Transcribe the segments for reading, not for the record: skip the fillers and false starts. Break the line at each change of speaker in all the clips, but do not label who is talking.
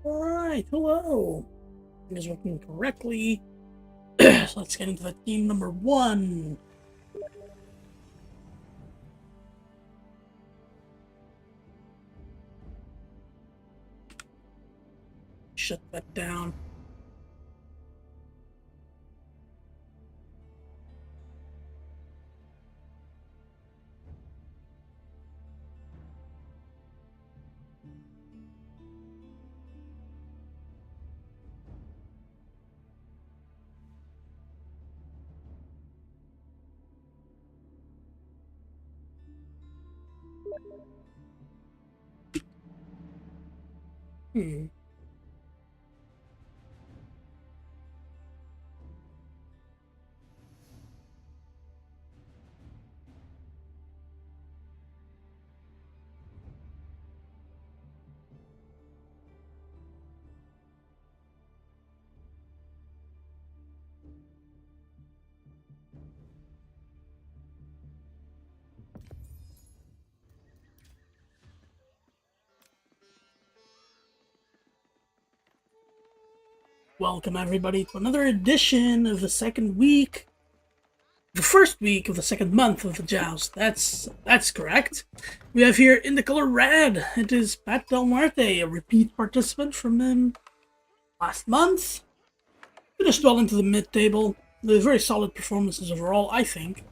Alright, hello. It is working correctly. So let's get into the team number 1. Shut that down. Hmm. Welcome everybody to another edition of the second week. The first week of the second month of the joust. That's correct. We have here in the color red, it is PatDelMuerte, a repeat participant from last month. Finished well into the mid-table. Very solid performances overall, I think.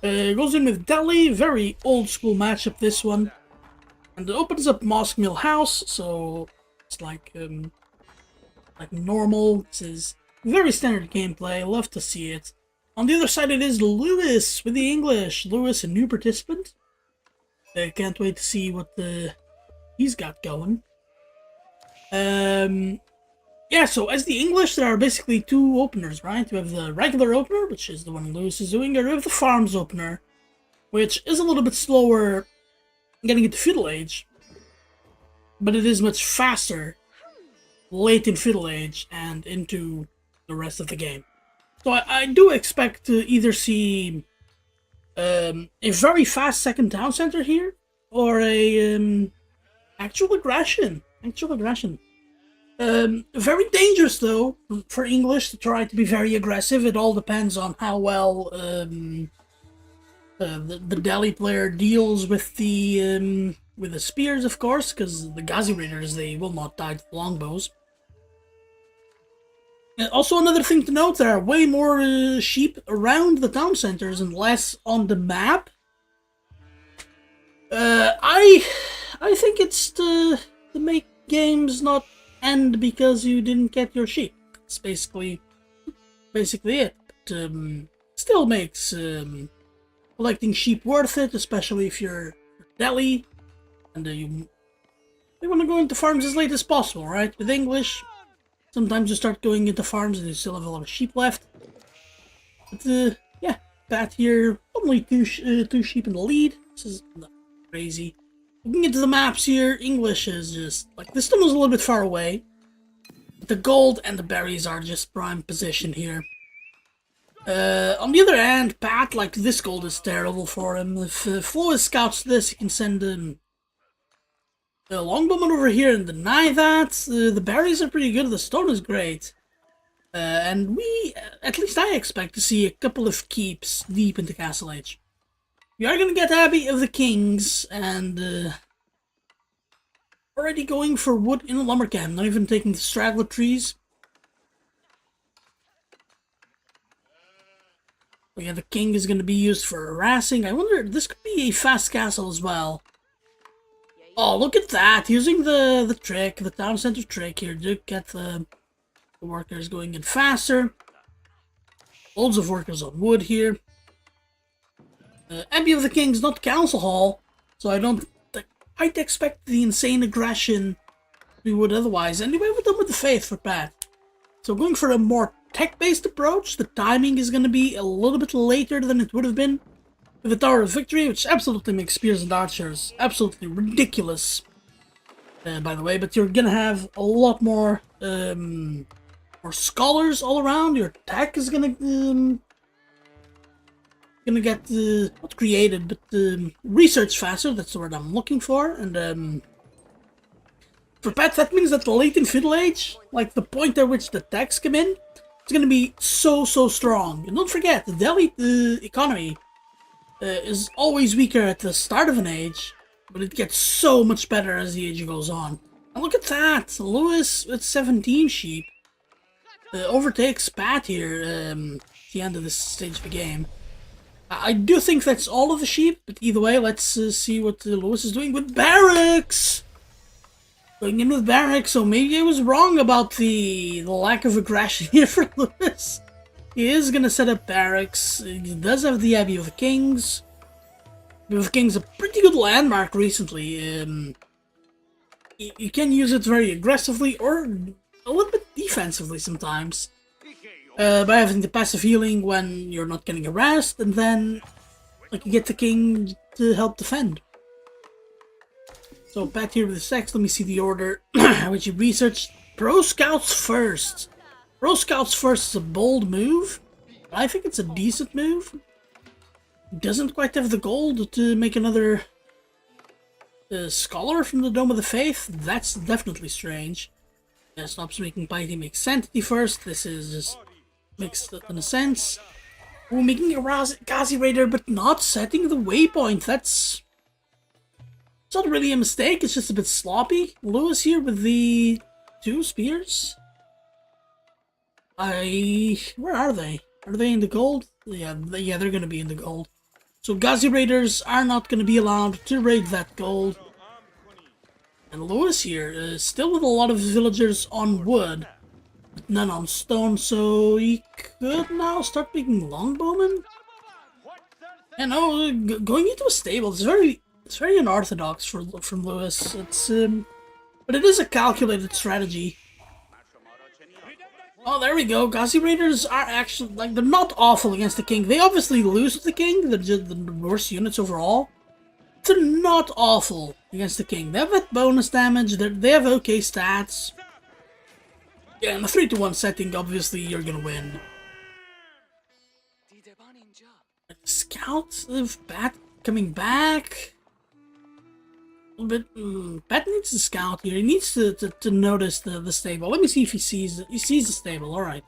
Goes in with Delhi, very old school matchup this one. And it opens up Mosque Mill House, so it's like normal. This is very standard gameplay, love to see it. On the other side it is Lewis with the English. Lewis, a new participant. Can't wait to see what he's got going. Yeah, so as the English, there are basically two openers, right? You have the regular opener, which is the one Lewis is doing, or you have the farms opener, which is a little bit slower getting into feudal age, but it is much faster late in feudal age and into the rest of the game. So I do expect to either see a very fast second town center here, or a actual aggression. Actual aggression. Very dangerous though for English to try to be very aggressive. It all depends on how well the Delhi player deals with the spears, of course, because the Ghazi Raiders, they will not die to longbows. Also, another thing to note: there are way more sheep around the town centers and less on the map. I think it's to make games not end because you didn't get your sheep. It's basically it. But, still makes collecting sheep worth it, especially if you're Delhi and you want to go into farms as late as possible, right? With English, sometimes you start going into farms and you still have a lot of sheep left. But yeah, Pat here, only two sheep in the lead. This is not crazy. Looking into the maps here, English is just like this one was a little bit far away. But the gold and the berries are just prime position here. On the other hand, Pat, like this gold is terrible for him. If Lewis scouts this, he can send him the longbowman over here and deny that. The berries are pretty good, the stone is great. And we, at least I expect to see a couple of keeps deep into Castle Age. We are going to get Abbey of the Kings, and already going for wood in the lumber camp, not even taking the straggler trees. Oh yeah, the king is going to be used for harassing. I wonder, this could be a fast castle as well. Oh, look at that! Using the trick, the town center trick here to get the workers going in faster. Loads of workers on wood here. Abbey of the Kings, not Council Hall, so I'd expect the insane aggression we would otherwise. Anyway, we're done with the faith for Pat. So going for a more tech-based approach, the timing is going to be a little bit later than it would have been with the Tower of Victory, which absolutely makes spears and archers absolutely ridiculous, by the way. But you're going to have a lot more scholars all around. Your tech is going to get not created, but research faster. That's the word I'm looking for. And for Pat, that means that the late in Feudal Age, like the point at which the techs come in, it's going to be so strong. And don't forget, the Delhi economy is always weaker at the start of an age, but it gets so much better as the age goes on. And look at that, Lewis with 17 sheep overtakes Pat here at the end of this stage of the game. I do think that's all of the sheep, but either way, let's see what Lewis is doing with barracks. Going in with barracks, so maybe I was wrong about the lack of aggression here for Lewis. He is going to set up barracks. He does have the Abbey of the Kings. Abbey of the Kings a pretty good landmark recently. You can use it very aggressively or a little bit defensively sometimes. By having the passive healing when you're not getting harassed, and then like you get the king to help defend. So Pat here with the sex, let me see the order which you researched. Pro Scouts first. Pro Scouts first is a bold move. I think it's a decent move. Doesn't quite have the gold to make another scholar from the Dome of the Faith. That's definitely strange. Stops making piety, makes sanctity first. This is just makes a ton of sense. We're making a Ghazi Raider, but not setting the waypoint. That's... It's not really a mistake, it's just a bit sloppy. Lewis here with the 2 spears. Where are they? Are they in the gold? Yeah, they're gonna be in the gold. So Ghazi Raiders are not gonna be allowed to raid that gold. And Lewis here is still with a lot of villagers on wood, but none on stone, so he could now start making longbowmen? And going into a stable is very unorthodox from Lewis. It's but it is a calculated strategy. Oh, there we go. Gazi Raiders are actually, like, they're not awful against the king. They obviously lose to the king. They're just the worst units overall. They're not awful against the king. They have that bonus damage. They have okay stats. Yeah, in the 3-1 setting, obviously, you're gonna win. Scout of Bat coming back. A little bit. Bat needs to scout here. He needs to notice the stable. Let me see if he sees the stable. All right,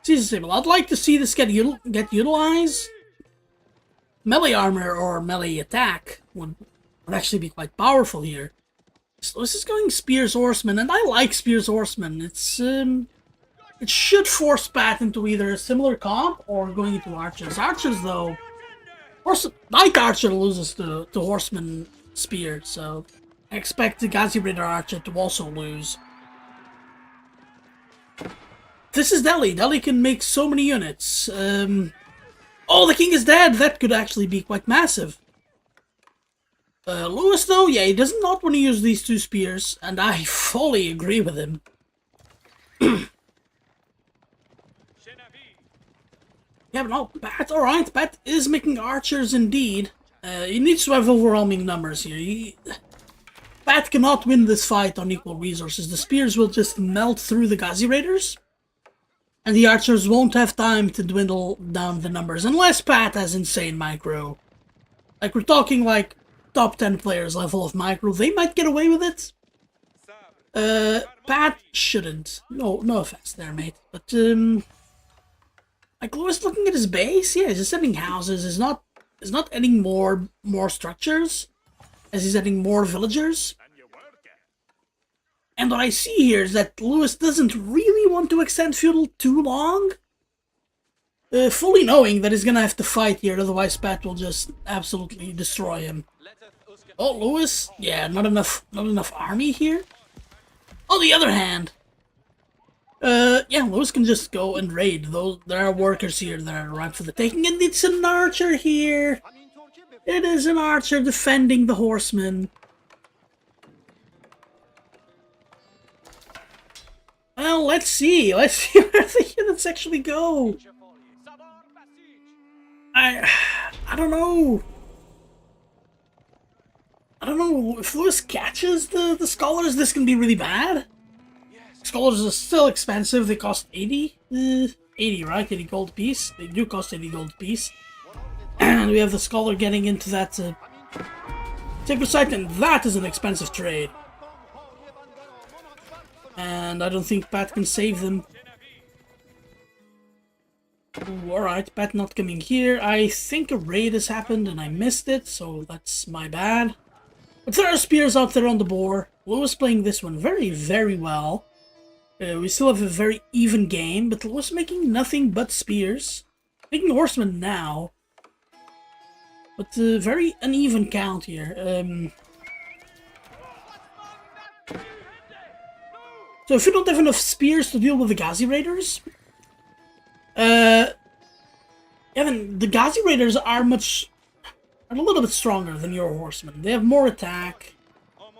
sees the stable. I'd like to see this get utilized. Melee armor or melee attack would actually be quite powerful here. So this is going Spears Horseman, and I like Spears Horseman. It's it should force Pat into either a similar comp or going into Archers. Archers, though, Knight Archer loses to Horseman Spear, so I expect the Gazi Raider Archer to also lose. This is Delhi. Delhi can make so many units. Oh, the king is dead! That could actually be quite massive. Lewis, though, yeah, he does not want to use these two spears, and I fully agree with him. Yeah, but no, Pat, alright, Pat is making archers indeed. He needs to have overwhelming numbers here. Pat cannot win this fight on equal resources. The spears will just melt through the Gazi Raiders, and the archers won't have time to dwindle down the numbers, unless Pat has insane micro. Like, we're talking like top 10 players level of micro. They might get away with it. Pat shouldn't. No offense there, mate. But, like, Lewis looking at his base, yeah, he's just adding houses. He's not adding more structures, as he's adding more villagers. And what I see here is that Lewis doesn't really want to extend feudal too long, fully knowing that he's gonna have to fight here, otherwise Pat will just absolutely destroy him. Oh, Lewis, yeah, not enough army here. On the other hand, yeah, Lewis can just go and raid. There are workers here that are ripe for the taking, and it's an archer here. It is an archer defending the horseman. Well, let's see where the units actually go. I don't know. I don't know, if Lewis catches the scholars, this can be really bad. Scholars are still expensive, they cost 80? 80, right? 80 gold apiece? They do cost 80 gold apiece. And we have the scholar getting into that sacred site, and that is an expensive trade. And I don't think Pat can save them. Alright, Pat not coming here. I think a raid has happened and I missed it, so that's my bad. But there are spears out there on the board. Lewis playing this one very, very well. We still have a very even game, but Lewis making nothing but spears. Making horsemen now. But very uneven count here. So if you don't have enough spears to deal with the Gazi Raiders, then the Gazi Raiders are a little bit stronger than your horsemen. They have more attack.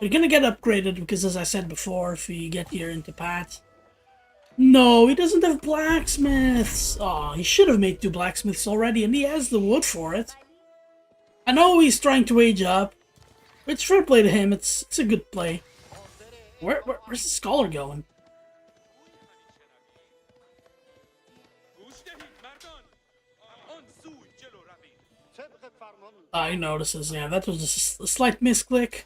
They're gonna get upgraded because, as I said before, if we get here into Pat. No, he doesn't have blacksmiths. Oh, he should have made 2 blacksmiths already, and he has the wood for it. I know he's trying to age up. It's fair play to him. It's a good play. Where's the scholar going? He notices. Yeah, that was just a slight misclick.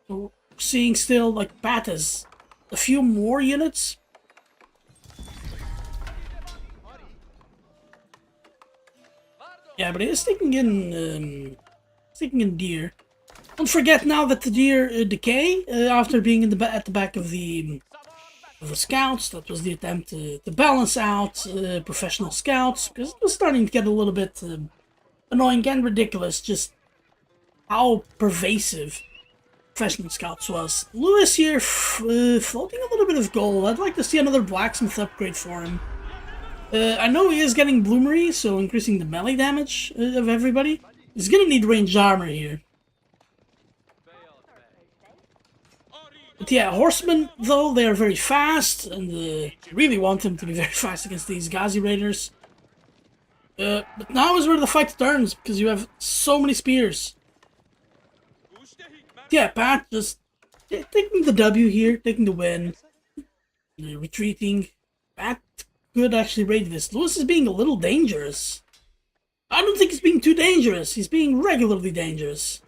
So, seeing still, like, Pat has a few more units. Yeah, but he is taking in deer. Don't forget now that the deer decay after being at the back of the scouts. That was the attempt to balance out professional scouts, because it was starting to get a little bit annoying and ridiculous just how pervasive professional scouts was. Lewis here floating a little bit of gold. I'd like to see another blacksmith upgrade for him. I know he is getting bloomery, so increasing the melee damage of everybody. He's gonna need ranged armor here. But yeah, horsemen, though, they are very fast, and you really want them to be very fast against these Ghazi Raiders. But now is where the fight turns, because you have so many spears. Yeah, Pat just taking the W here, taking the win. Retreating. Pat could actually raid this. Lewis is being a little dangerous. I don't think he's being too dangerous. He's being regularly dangerous.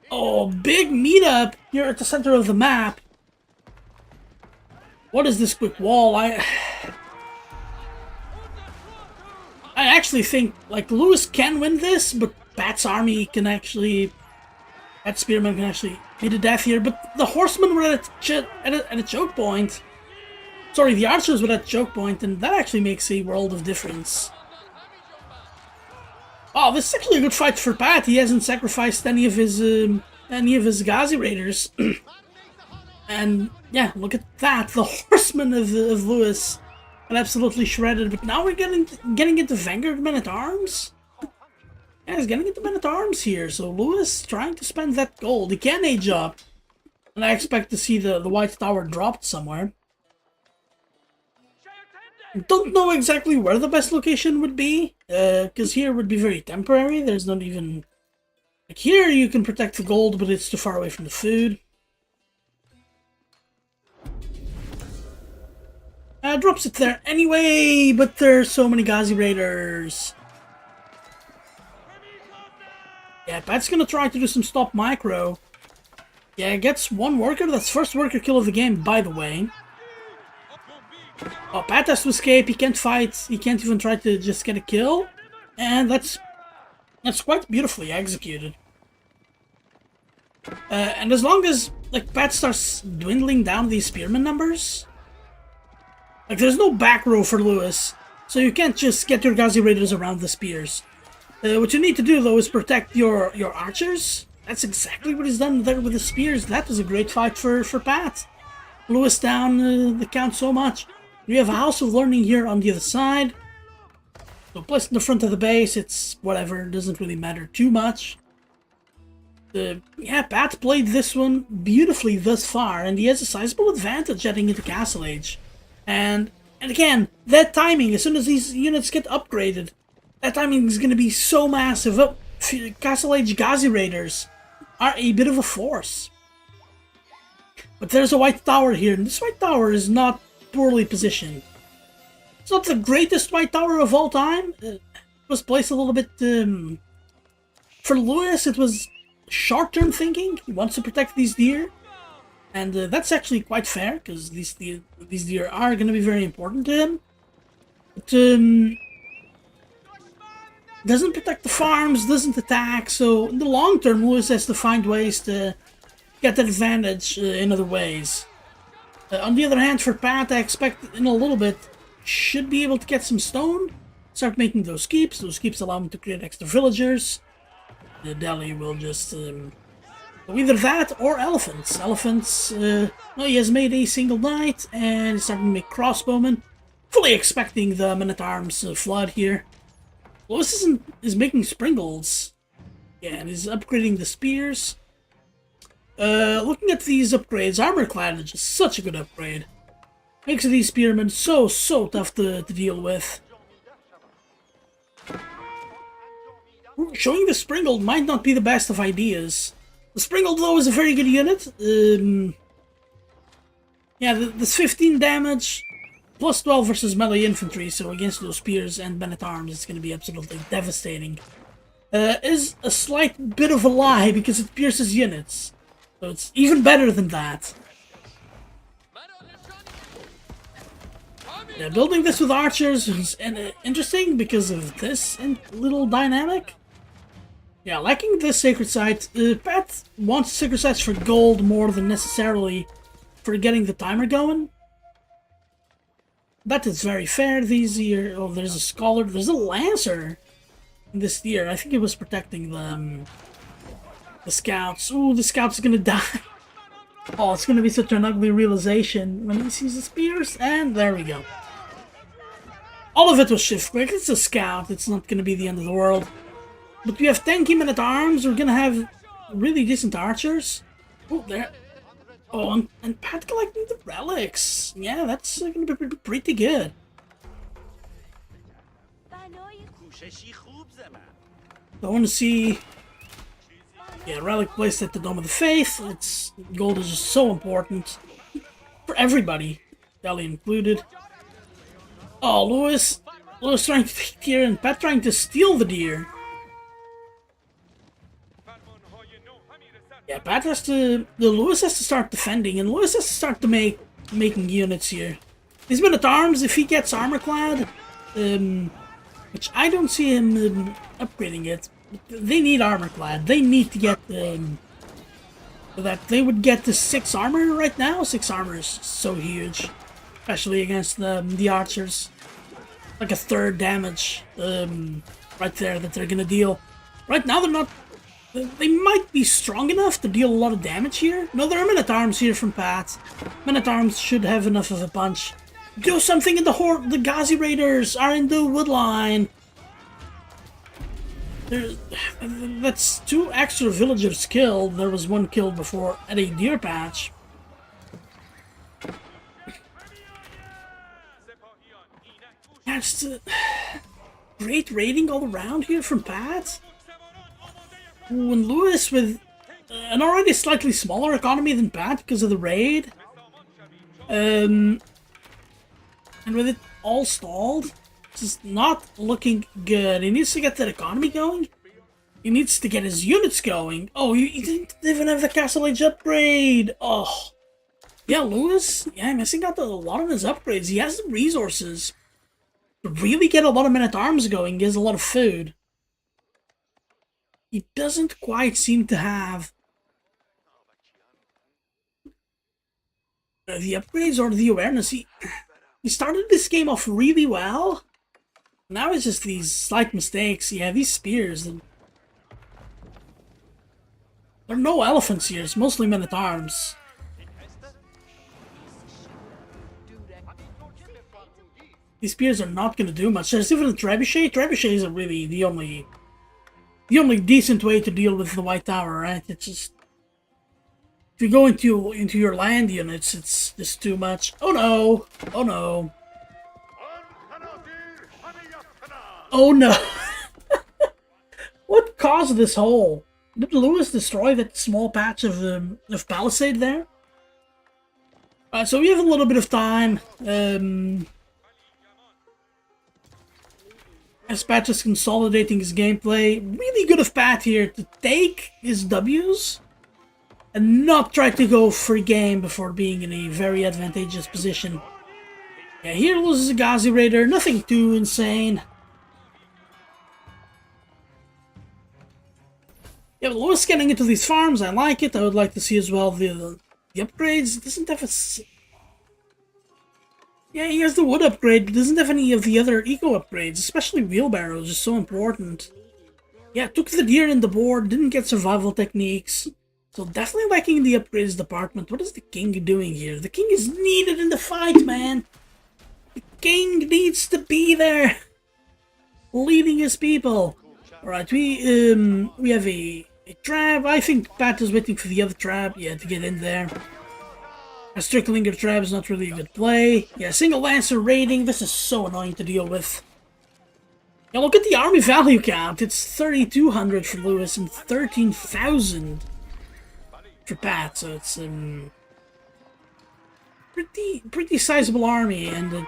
Oh, big meetup here at the center of the map. What is this quick wall? I actually think, like, Lewis can win this, but Pat's army can actually... Pat Spearman can actually be to death here, but the horsemen were at a choke point. Sorry, the archers were at a choke point, and that actually makes a world of difference. Oh, this is actually a good fight for Pat. He hasn't sacrificed any of his Ghazi Raiders. And yeah, look at that. The horsemen of Lewis are absolutely shredded. But now we're getting into Vanguard Men-at-Arms. Yeah, he's getting into Men-at-Arms here. So Lewis trying to spend that gold. He can age up. And I expect to see the White Tower dropped somewhere. Don't know exactly where the best location would be, because here would be very temporary. There's not even... Like here you can protect the gold, but it's too far away from the food. Drops it there anyway, but there's so many Ghazi Raiders. Yeah, Pat's gonna try to do some stop micro. Yeah, gets one worker. That's first worker kill of the game, by the way. Oh, Pat has to escape. He can't fight. He can't even try to just get a kill. And that's quite beautifully executed. And as long as, like, Pat starts dwindling down these spearman numbers, like, there's no back row for Lewis, so you can't just get your Ghazi Raiders around the spears. What you need to do, though, is protect your archers. That's exactly what he's done there with the spears. That was a great fight for Pat. Lewis down the count so much. We have a House of Learning here on the other side. So placed in the front of the base, it's whatever, it doesn't really matter too much. Yeah, Pat played this one beautifully thus far, and he has a sizable advantage heading into Castle Age. And again, that timing, as soon as these units get upgraded, that timing is going to be so massive. Oh, Castle Age Ghazi Raiders are a bit of a force. But there's a White Tower here, and this White Tower is not poorly positioned. It's not the greatest White Tower of all time. It was placed a little bit... for Lewis, it was short-term thinking. He wants to protect these deer. And that's actually quite fair, because these deer are going to be very important to him. But, doesn't protect the farms, doesn't attack, so in the long term, Lewis has to find ways to get that advantage in other ways. On the other hand, for Pat, I expect in a little bit, should be able to get some stone, start making those keeps. Those keeps allow him to create extra villagers. The Delhi will just either that or elephants. Elephants, well, he has made a single knight, and he's starting to make crossbowmen. Fully expecting the Men-at-Arms flood here. Lewis is making springles. Yeah, and he's upgrading the spears. Looking at these upgrades, armor clad is just such a good upgrade. Makes these spearmen so tough to deal with. Showing the Springled might not be the best of ideas. The Springled, though, is a very good unit. Yeah, this 15 damage, plus 12 versus melee infantry, so against those spears and men-at-arms, it's going to be absolutely devastating. Is a slight bit of a lie, because it pierces units. So it's even better than that. Yeah, building this with archers is interesting because of this little dynamic. Yeah, lacking this sacred site, Pat wants sacred sites for gold more than necessarily for getting the timer going. That is very fair. These here, oh, there's a scholar, there's a lancer in this tier. I think it was protecting the scouts. Ooh, the scouts are gonna die. Oh, it's gonna be such an ugly realization when he sees the spears, and there we go. All of it was shift quick. It's a scout. It's not gonna be the end of the world. But we have tanky men-at-arms. We're gonna have really decent archers. Oh, there. Oh, and Pat collecting the relics. Yeah, that's gonna be pretty good. I want to see. Yeah, relic placed at the Dome of the Faith. It's gold is just so important for everybody, Deli included. Oh, Lewis trying to take deer and Pat trying to steal the deer. Yeah, Pat has to. Lewis has to start defending, and Lewis has to start to making units here. These men at arms, if he gets armor clad, which I don't see him upgrading it. They need armor clad. They need to get that. They would get the 6 armor right now. 6 armor is so huge, especially against the archers. Like a third damage right there that they're gonna deal. Right now they're not. They might be strong enough to deal a lot of damage here. No, there are men-at-arms here from Pat. Men-at-arms should have enough of a punch. Do something in the horde. The Ghazi Raiders are in the wood line. That's 2 extra villagers killed. There was 1 killed before at a deer patch. Yeah, just great raiding all around here from Pat. Ooh, and Lewis with an already slightly smaller economy than Pat because of the raid. And with it all stalled, just not looking good. He needs to get that economy going. He needs to get his units going. Oh, he didn't even have the Castle Age upgrade. Oh. Yeah, Lewis, yeah, missing out on a lot of his upgrades. He has the resources to really get a lot of men-at-arms going. He has a lot of food. He doesn't quite seem to have the upgrades or the awareness. He started this game off really well. Now it's just these slight mistakes. Yeah, these spears. There are no elephants here. It's mostly men-at-arms. These spears are not going to do much. There's even a trebuchet. Trebuchet isn't really the only decent way to deal with the White Tower, right? It's just if you go into your land units, it's just too much. Oh no! Oh no! Oh no! What caused this hole? Did Lewis destroy that small patch of palisade there? So we have a little bit of time. As Pat is consolidating his gameplay, really good of Pat here to take his W's and not try to go free game before being in a very advantageous position. Yeah, here loses a Ghazi Raider, nothing too insane. Yeah, but Lewis getting into these farms, I like it. I would like to see as well the upgrades. It doesn't have a... Yeah, he has the wood upgrade, but doesn't have any of the other eco upgrades, especially wheelbarrows is so important. Yeah, took the deer in the board, didn't get survival techniques. So definitely lacking in the upgrades department. What is the king doing here? The king is needed in the fight, man. The king needs to be there, leading his people. Alright, we have a trap. I think Pat is waiting for the other trap, yeah, to get in there. A Stricklinger trap is not really a good play. Yeah, single lancer raiding, this is so annoying to deal with. Yeah, look at the army value count. It's 3,200 for Lewis and 13,000 for Pat, so it's pretty sizable army. And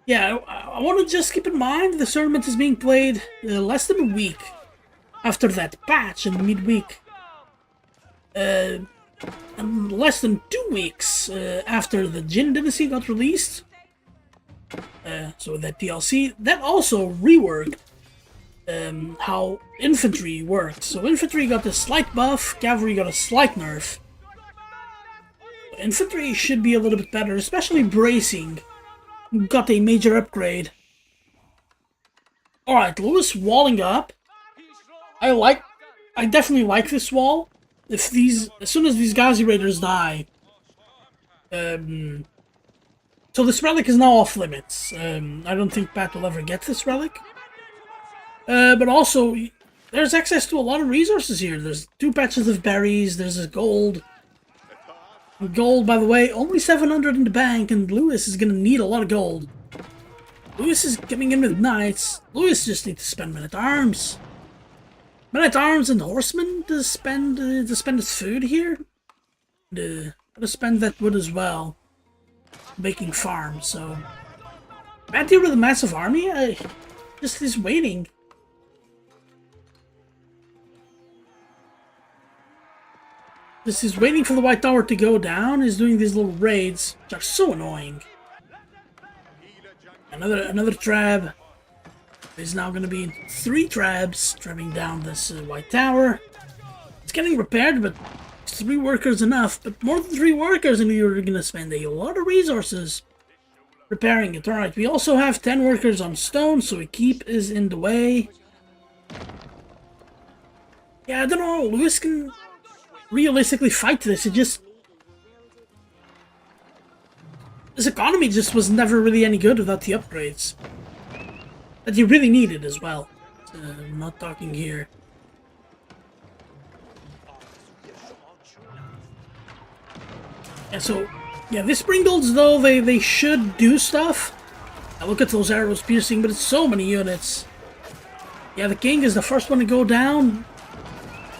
yeah, I want to just keep in mind the tournament is being played less than a week after that patch in midweek. And less than 2 weeks after the Jin Dynasty got released. So that DLC, that also reworked how infantry worked. So infantry got a slight buff, cavalry got a slight nerf. Infantry should be a little bit better, especially bracing. Got a major upgrade. Alright, Lewis walling up. I definitely like this wall. As soon as these Ghazi Raiders die, so this relic is now off limits. I don't think Pat will ever get this relic. But also, there's access to a lot of resources here. There's 2 patches of berries, there's a gold. Gold, by the way, only 700 in the bank, and Lewis is gonna need a lot of gold. Lewis is coming in with knights. Lewis just needs to spend men-at-arms. Men-at-arms and horsemen to spend his food here. To spend that wood as well. Making farms, so... Bad deal with a massive army? Just is waiting. This is waiting for the White Tower to go down. He's doing these little raids, which are so annoying. Another trab. There's now going to be 3 trabs traveling down this White Tower. It's getting repaired, but 3 workers enough. But more than 3 workers, and you're going to spend a lot of resources repairing it. Alright, we also have 10 workers on stone, so a keep is in the way. Yeah, I don't know. Lewis can realistically fight this. It just... His economy just was never really any good without the upgrades. That you really needed as well. I'm not talking here. Yeah, so... Yeah, this Springolds, though, they should do stuff. Now look at those arrows piercing, but it's so many units. Yeah, the king is the first one to go down.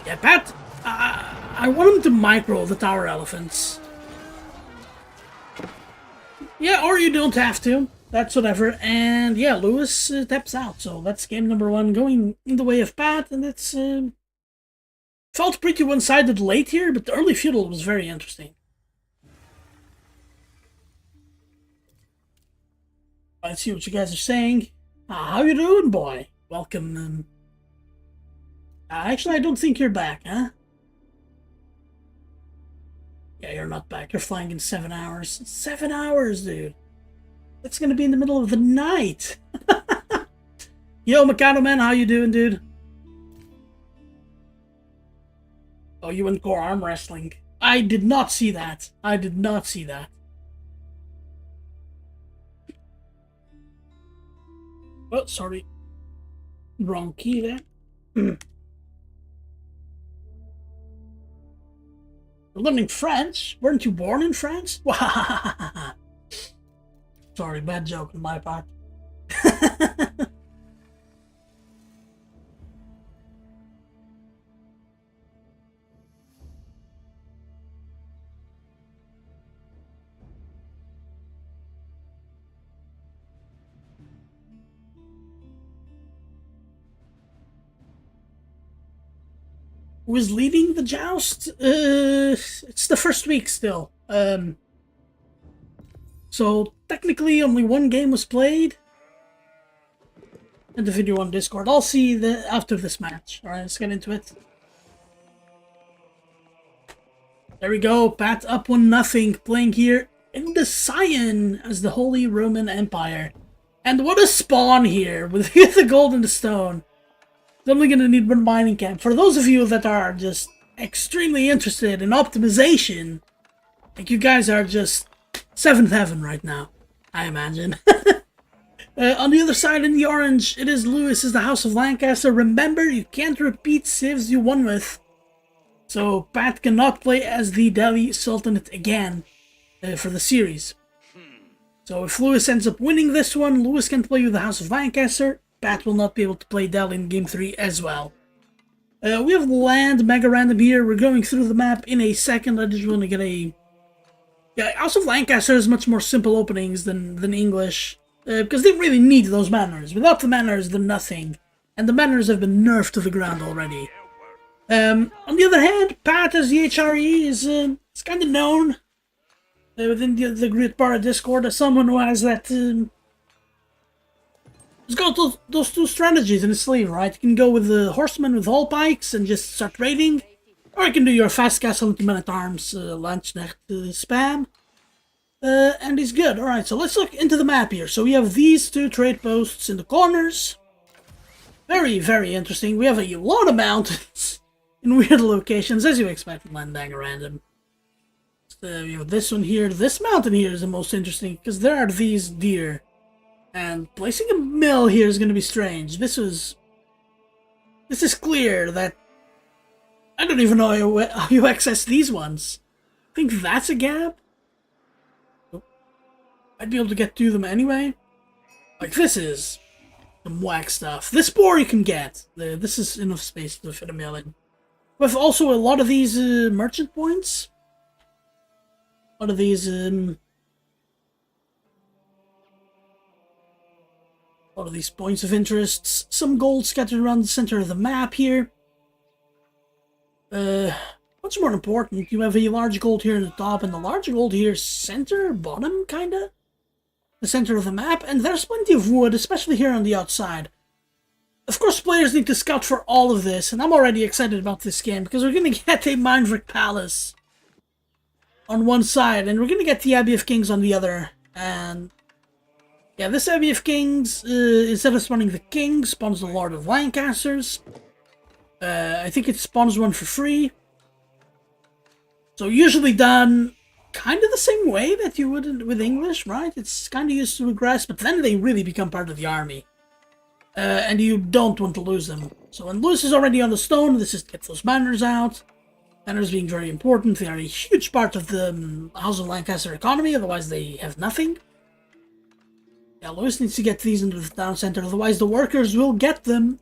Yeah, Pat... I want him to micro the tower elephants. Yeah, or you don't have to. That's whatever. And yeah, Lewis taps out. So that's game number 1 going in the way of Pat. And it's felt pretty one-sided late here, but the early feudal was very interesting. Let's see what you guys are saying. How you doing, boy? Welcome. Actually, I don't think you're back, huh? Yeah, you're not back. You're flying in 7 hours. 7 hours, dude. That's gonna be in the middle of the night. Yo, Mikado Man, how you doing, dude? Oh, you and core arm wrestling. I did not see that. I did not see that. Oh, sorry. Wrong key there. You're learning French? Weren't you born in France? Sorry, bad joke on my part. Who is leading the joust? It's the first week still. So technically only 1 game was played. And the video on Discord. I'll see after this match. Alright, let's get into it. There we go. Pat up 1-0. Playing here in the Cyan as the Holy Roman Empire. And what a spawn here with the gold and the stone. I'm only going to need 1 mining camp. For those of you that are just extremely interested in optimization, like you guys are just 7th heaven right now, I imagine. On the other side in the orange, it is Lewis, is the House of Lancaster. Remember, you can't repeat civs you won with. So Pat cannot play as the Delhi Sultanate again for the series. So if Lewis ends up winning this one, Lewis can play with the House of Lancaster. Pat will not be able to play Delhi in Game 3 as well. We have land mega random here. We're going through the map in a second. I just want to get a... Yeah, House of Lancaster has much more simple openings than English. Because they really need those manors. Without the manors, they're nothing. And the manors have been nerfed to the ground already. On the other hand, Pat as the HRE is kind of known within the Great Para Discord as someone who has that... He's got those 2 strategies in his sleeve, right? You can go with the horsemen with all pikes and just start raiding. Or you can do your fast castle into men-at-arms, Landsknecht spam. And he's good. Alright, so let's look into the map here. So we have these 2 trade posts in the corners. Very, very interesting. We have a lot of mountains in weird locations, as you expect from Land Banger Random. So we have this one here. This mountain here is the most interesting, because there are these deer. And placing a mill here is going to be strange. This is clear that... I don't even know how you access these ones. I think that's a gap. I'd be able to get to them anyway. Like this is some whack stuff. This boar you can get. This is enough space to fit a mill in. With also a lot of these merchant points. A lot of these points of interest. Some gold scattered around the center of the map here. What's more important? You have a large gold here in the top, and the large gold here center, bottom, kinda? The center of the map, and there's plenty of wood, especially here on the outside. Of course, players need to scout for all of this, and I'm already excited about this game, because we're gonna get a Mindrick Palace on one side, and we're gonna get the Abbey of Kings on the other, and yeah, this Abbey of Kings, instead of spawning the king, spawns the Lord of Lancasters. I think it spawns one for free. So usually done kind of the same way that you would with English, right? It's kind of used to regress, but then they really become part of the army. And you don't want to lose them. So when Lewis is already on the stone, this is to get those banners out. Banners being very important. They are a huge part of the House of Lancaster economy, otherwise they have nothing. Yeah, Lewis needs to get these into the town center, otherwise the workers will get them.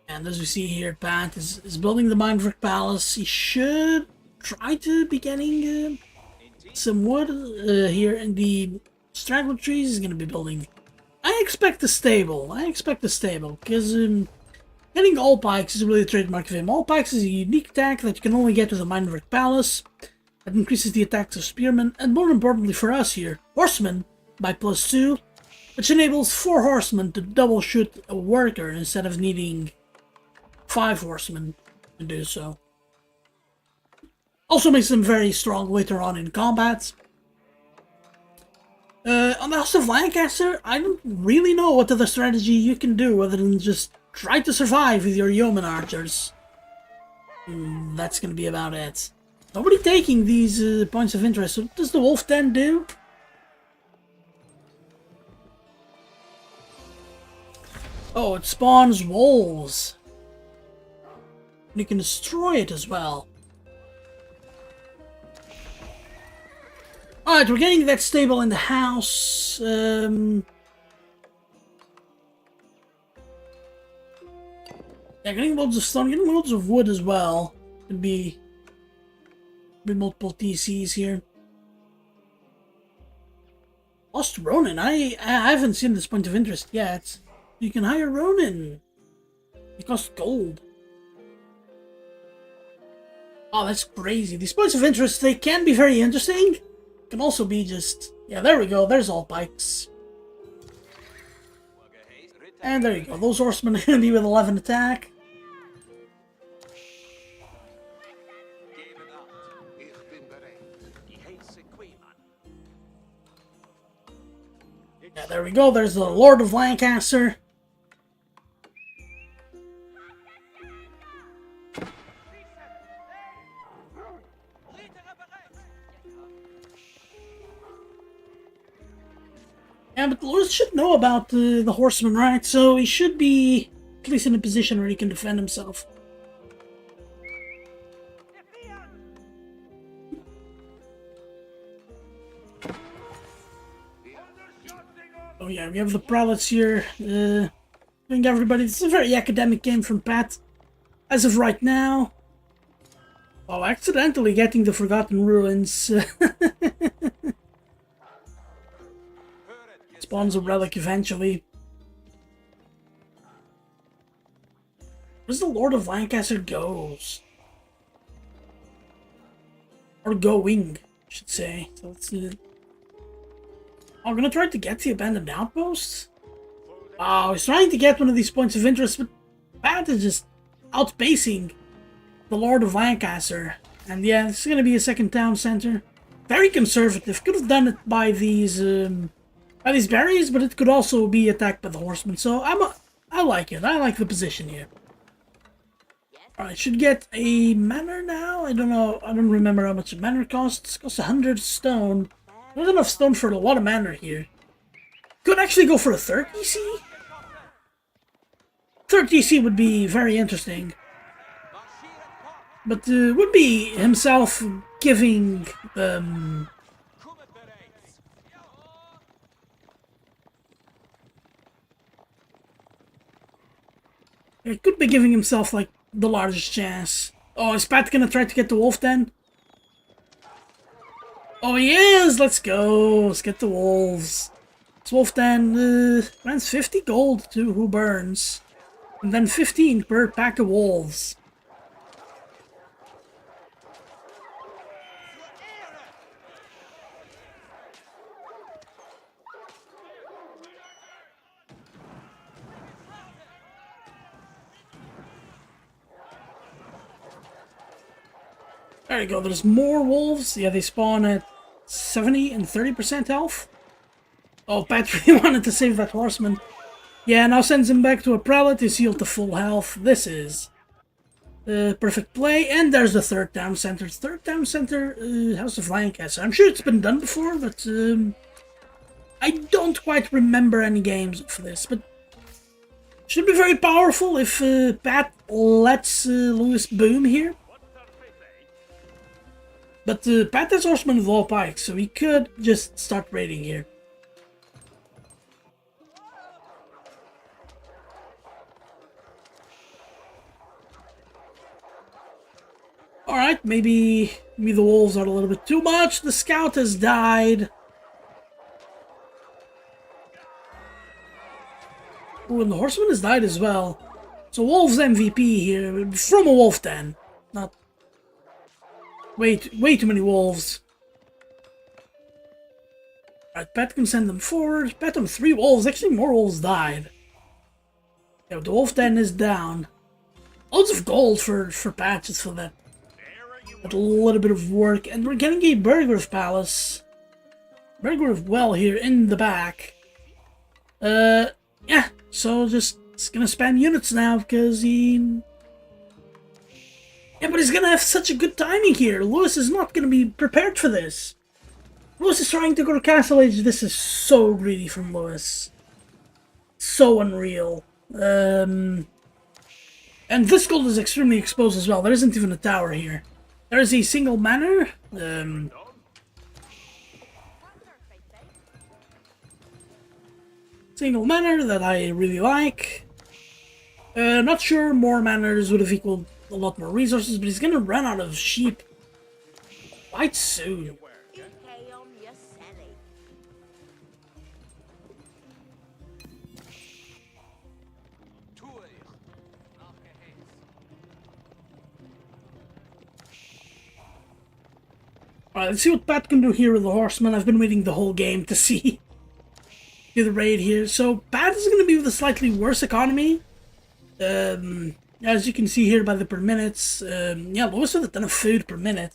And as we see here, Pat is building the Mindrick Palace. He should try to be getting some wood here in the straggler trees. He's going to be building. I expect a stable. Because getting all pikes is really a trademark of him. All pikes is a unique attack that you can only get with the Mindrick Palace. That increases the attacks of spearmen, and more importantly for us here, horsemen by +2, which enables 4 horsemen to double shoot a worker instead of needing 5 horsemen to do so. Also makes them very strong later on in combat. On the House of Lancaster, I don't really know what other strategy you can do other than just try to survive with your yeoman archers. That's gonna be about it. Nobody taking these points of interest. What does the wolf den do? Oh, it spawns wolves. And you can destroy it as well. Alright, we're getting that stable in the house. Yeah, getting loads of stone, getting loads of wood as well. Could be multiple TCs here. Lost Ronin. I haven't seen this point of interest yet. You can hire Ronin. It costs gold. Oh, that's crazy. These points of interest, they can be very interesting. Can also be just... Yeah, there we go. There's all pikes. And there you go. Those horsemen are going to be with 11 attack. Yeah, there we go. There's the Lord of Lancaster. Yeah, but Lewis should know about the horseman, right? So he should be at least in a position where he can defend himself. Oh yeah, we have the prelates here. I think everybody... This is a very academic game from Pat. As of right now. Oh, accidentally getting the Forgotten Ruins. Spawns a relic eventually. Where's the Lord of Lancaster goes? Or going, I should say. So let's see. I'm gonna try to get the abandoned outpost. Oh, he's trying to get one of these points of interest, but Pat is just outpacing the Lord of Lancaster. And yeah, this is gonna be a second town center. Very conservative. Could have done it by these berries, but it could also be attacked by the horsemen. So I like it. I like the position here. Alright, should get a manor now. I don't know. I don't remember how much a manor costs. It costs 100 stone. There's enough stone for a lot of manor here. Could actually go for a third TC. Third TC would be very interesting. But would be himself giving it could be giving himself like the largest chance. Oh, is Pat gonna try to get the wolf then? Oh, he is! Let's go! Let's get the wolves. This wolf then grants 50 gold to who burns. And then 15 per pack of wolves. There you go, there's more wolves. Yeah, they spawn at 70 and 30% health. Oh, Pat really wanted to save that horseman. Yeah, now sends him back to a prelate, he's healed to full health. This is perfect play. And there's the third town center. Third town center, House of Lancaster. I'm sure it's been done before, but I don't quite remember any games for this. But should be very powerful if Pat lets Lewis boom here. But Pat has horsemen with all pikes, so he could just start raiding here. Alright, maybe the wolves are a little bit too much. The scout has died. Oh, and the horseman has died as well. So wolves MVP here, from a wolf den. Not way too many wolves. Alright, Pat can send them forward. Pat them 3 wolves. Actually, more wolves died. Yeah, the wolf den is down. Loads of gold for Pat just for that. A little bit of work. And we're getting a Burgrave Palace. Burgrave well here in the back. Yeah, so just gonna spam units now because he... Yeah, but he's gonna have such a good timing here. Lewis is not gonna be prepared for this. Lewis is trying to go to Castle Age. This is so greedy from Lewis. So unreal. And this gold is extremely exposed as well. There isn't even a tower here. There is a single manor. Single manor that I really like. Not sure more manors would have equaled a lot more resources, but he's gonna run out of sheep quite soon. Alright, let's see what Pat can do here with the horseman. I've been waiting the whole game to see the raid here. So Pat is going to be with a slightly worse economy. As you can see here by the per minutes. Yeah, Lewis with a ton of food per minute.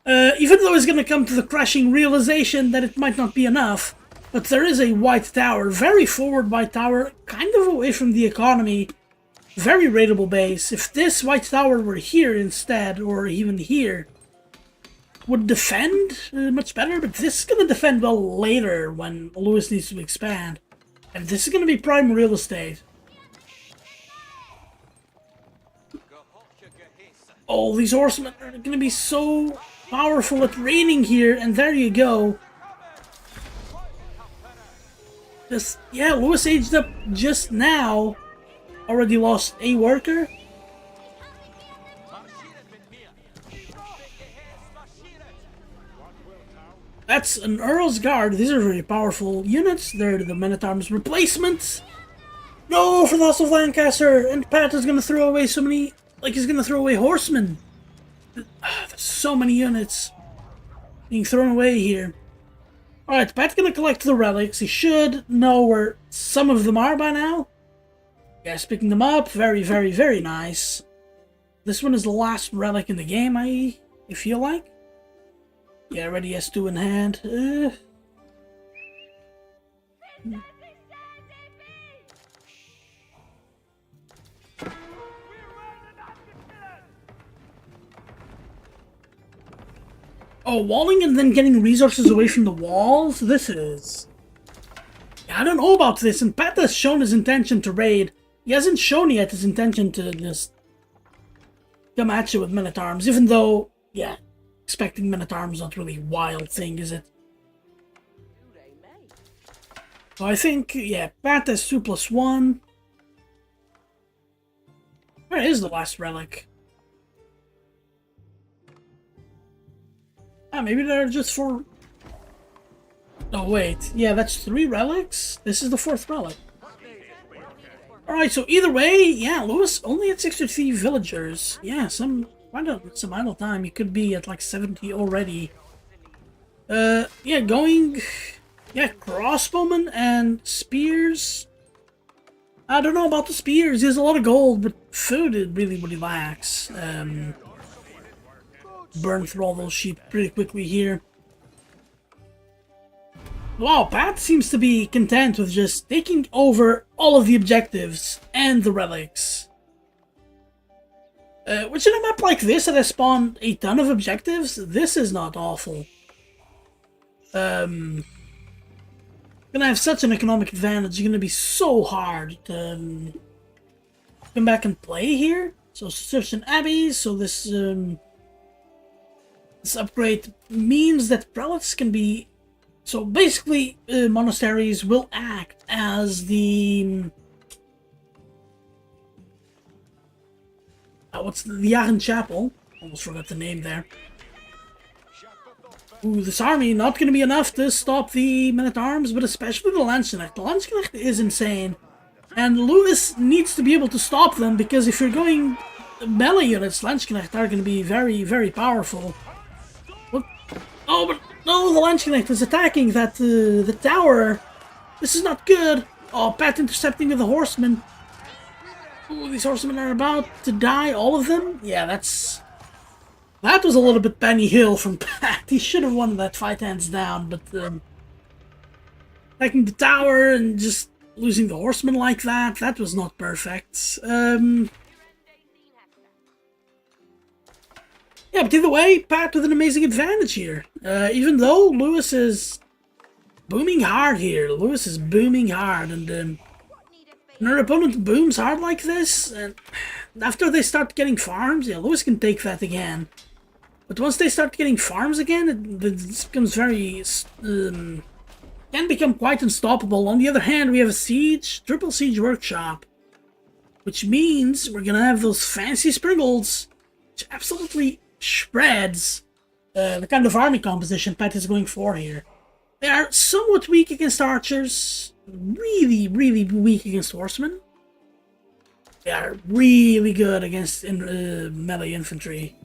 Even though he's going to come to the crashing realization that it might not be enough. But there is a white tower, very forward white tower, kind of away from the economy. Very raidable base. If this white tower were here instead, or even here, would defend much better, but this is going to defend well later when Lewis needs to expand. And this is going to be prime real estate. Oh, these horsemen are going to be so powerful at raiding here, and there you go. Just, yeah, Lewis aged up just now. Already lost a worker. That's an Earl's Guard. These are very powerful units. They're the Men-at-Arms replacements. No, for the House of Lancaster! And Pat is going to throw away so many... Like, he's going to throw away horsemen. There's so many units being thrown away here. Alright, Pat's going to collect the relics. He should know where some of them are by now. Yes, picking them up. Very, very, very nice. This one is the last relic in the game, I feel like. Yeah, already has 2 in hand. Oh, walling and then getting resources away from the walls? This is... Yeah, I don't know about this, and Pat has shown his intention to raid. He hasn't shown yet his intention to just come at you with men-at-arms, even though, yeah, expecting men-at-arms not really a wild thing, is it? So I think, yeah, Pat has 2+1. Where is the last relic? Ah, maybe they're just for... Oh, wait. Yeah, that's 3 relics? This is the 4th relic. Alright, so either way, yeah, Lewis only had 63 villagers. Yeah, some idle time. He could be at like 70 already. Yeah, going... Yeah, crossbowmen and spears. I don't know about the spears. He has a lot of gold, but food it really lacks. Burn through all those sheep pretty quickly here. Wow, Pat seems to be content with just taking over all of the objectives and the relics. Which in a map like this that has spawned a ton of objectives, this is not awful. Gonna have such an economic advantage, it's gonna be so hard to come back and play here. So Cistercian Abbeys, so this upgrade means that prelates can be... So basically, monasteries will act as the... what's the Jaren Chapel? Almost forgot the name there. Ooh, this army not going to be enough to stop the men-at-arms, but especially the Landsknecht. The Landsknecht is insane. And Lewis needs to be able to stop them, because if you're going melee units, Landsknecht are going to be very powerful. What? Oh, but no, the Landsknecht is attacking that the tower. This is not good. Oh, Pat intercepting with the horsemen. Ooh, these horsemen are about to die, all of them? Yeah, that was a little bit Benny Hill from Pat. He should have won that fight hands down, but attacking the tower and just losing the horsemen like that was not perfect. Yeah, but either way, Pat with an amazing advantage here. Even though Lewis is booming hard here. Lewis is booming hard, and when our opponent booms hard like this, and after they start getting farms, yeah, Lewis can take that again. But once they start getting farms again, it becomes very... can become quite unstoppable. On the other hand, we have a siege, triple siege workshop, which means we're gonna have those fancy sprinkles, which absolutely spreads the kind of army composition Pat is going for here. They are somewhat weak against archers, really weak against horsemen. They are really good against melee infantry.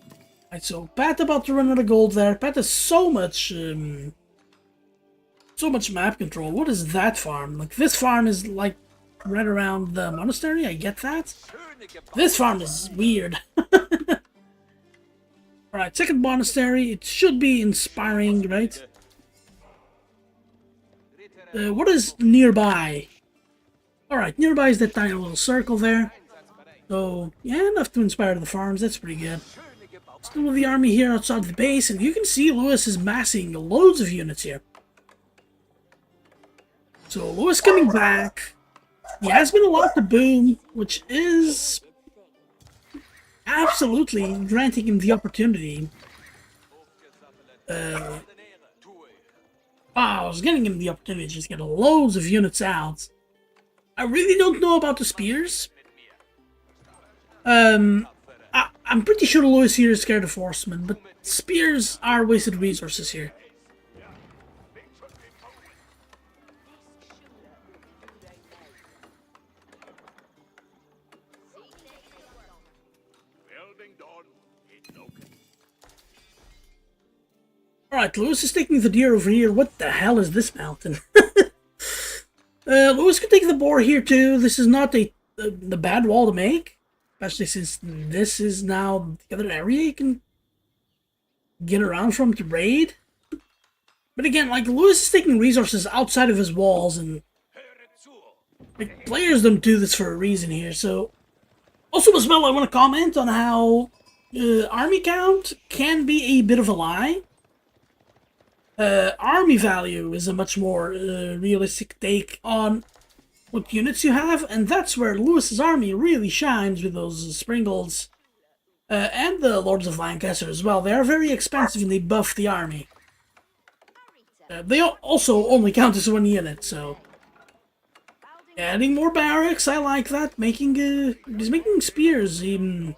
Right, so Pat about to run out of gold there. Pat has so much map control. What is that farm? Like, this farm is like right around the monastery, I get that. This farm is weird. Alright, second monastery. It should be inspiring, right? What is nearby? Alright, nearby is that tiny little circle there. So, yeah, enough to inspire the farms. That's pretty good. Still the army here outside the base, and you can see Lewis is massing loads of units here. So, Lewis coming back. He has been allowed to boom, which is absolutely granting him the opportunity. I was getting him the opportunity to just get loads of units out. I really don't know about the spears. I'm pretty sure Lewis here is scared of horsemen, but spears are wasted resources here. Alright, Lewis is taking the deer over here. What the hell is this mountain? Lewis could take the boar here too. This is not the bad wall to make. Especially since this is now the other area you can get around from to raid. But again, like, Lewis is taking resources outside of his walls, and like, players don't do this for a reason here. So, also as well, I want to comment on how army count can be a bit of a lie. Army value is a much more realistic take on what units you have, and that's where Lewis's army really shines with those sprinkles. And the Lords of Lancaster as well. They are very expensive and they buff the army. They also only count as 1 unit, so... Adding more barracks, I like that. He's making spears even...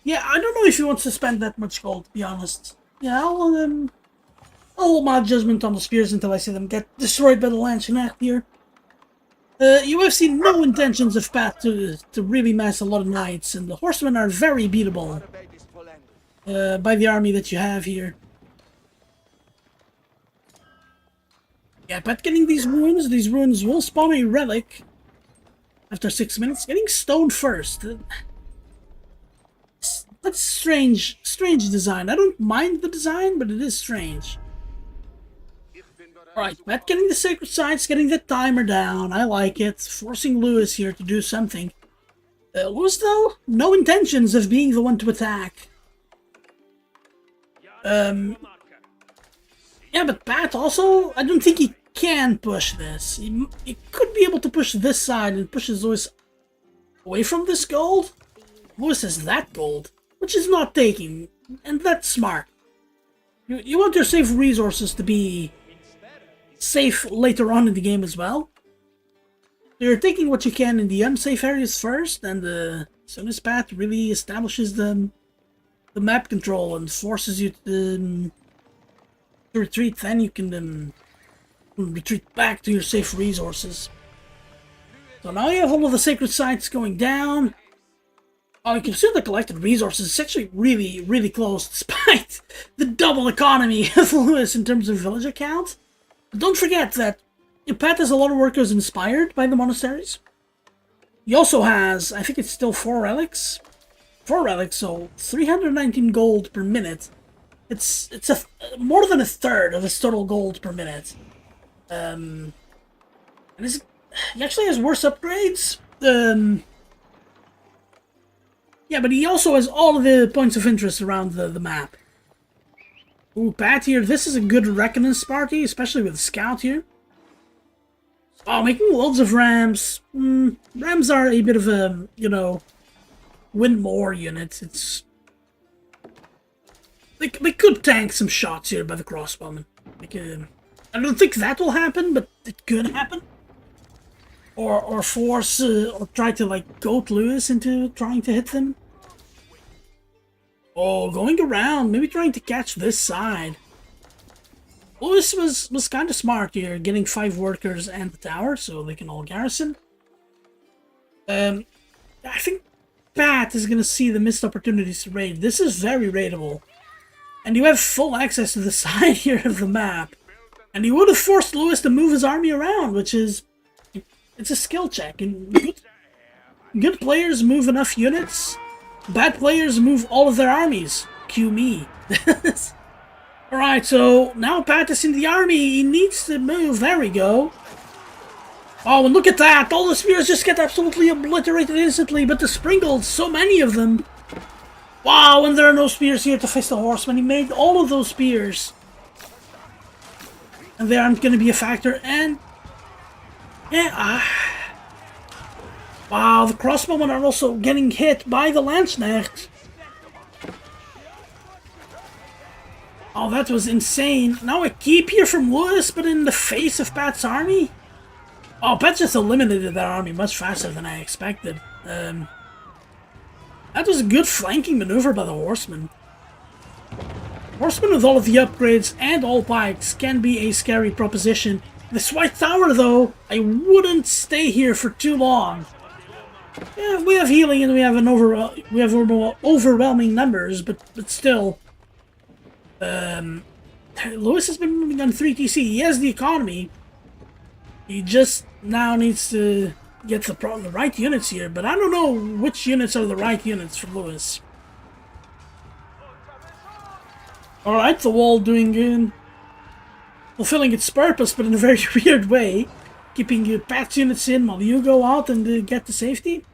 Yeah, I don't know if he wants to spend that much gold, to be honest. Yeah, I'll hold my judgment on the spears until I see them get destroyed by the Landsknecht here. You have seen no intentions of Pat to really mass a lot of knights, and the horsemen are very beatable by the army that you have here. Yeah, Pat getting these runes will spawn a relic after 6 minutes. Getting stone first. That's strange design. I don't mind the design, but it is strange. Alright, Pat getting the sacred sites, getting the timer down. I like it. Forcing Lewis here to do something. Lewis, though, no intentions of being the one to attack. Yeah, but Pat also, I don't think he can push this. He could be able to push this side and pushes Lewis away from this gold. Lewis has that gold, which is not taking, and that's smart. You want your safe resources to be safe later on in the game as well. You're taking what you can in the unsafe areas first, and as soon as Pat really establishes the map control and forces you to retreat, then you can retreat back to your safe resources. So now you have all of the sacred sites going down. Oh, you can see the collected resources. It's actually really, really close, despite the double economy of Lewis in terms of villager count. But don't forget that Pat has a lot of workers inspired by the monasteries. He also has, I think it's still 4 relics. 4 relics, so 319 gold per minute. It's more than a third of his total gold per minute. And he actually has worse upgrades. Yeah, but he also has all of the points of interest around the map. Ooh, Pat here, this is a good Reckonance party, especially with Scout here. Oh, making loads of Rams. Rams are a bit of a, win more unit. They could tank some shots here by the crossbowmen. I don't think that will happen, but it could happen. Or force, or try to, goat Lewis into trying to hit them. Oh, going around, maybe trying to catch this side. Lewis was kind of smart here, getting 5 workers and the tower, so they can all garrison. I think Pat is going to see the missed opportunities to raid. This is very raidable. And you have full access to the side here of the map. And he would have forced Lewis to move his army around, which is... It's a skill check. And good players move enough units. Bad players move all of their armies. Cue me. Alright, so now Pat is in the army. He needs to move. There we go. Oh, and look at that. All the spears just get absolutely obliterated instantly. But the Springles, so many of them. Wow, and there are no spears here to face the horsemen. He made all of those spears. And they aren't going to be a factor. And... yeah, wow, the crossbowmen are also getting hit by the Landsknecht. Oh, that was insane. Now a keep here from Lewis, but in the face of Pat's army? Oh, Pat just eliminated that army much faster than I expected. That was a good flanking maneuver by the horsemen. Horsemen with all of the upgrades and all pikes can be a scary proposition. This white tower, though, I wouldn't stay here for too long. Yeah, we have healing and we have overwhelming numbers, but still. Lewis has been moving on 3 TC. He has the economy. He just now needs to get the right units here, but I don't know which units are the right units for Lewis. Alright, the wall doing good. Fulfilling its purpose, but in a very weird way. Keeping your Pat's units in while you go out and get to safety.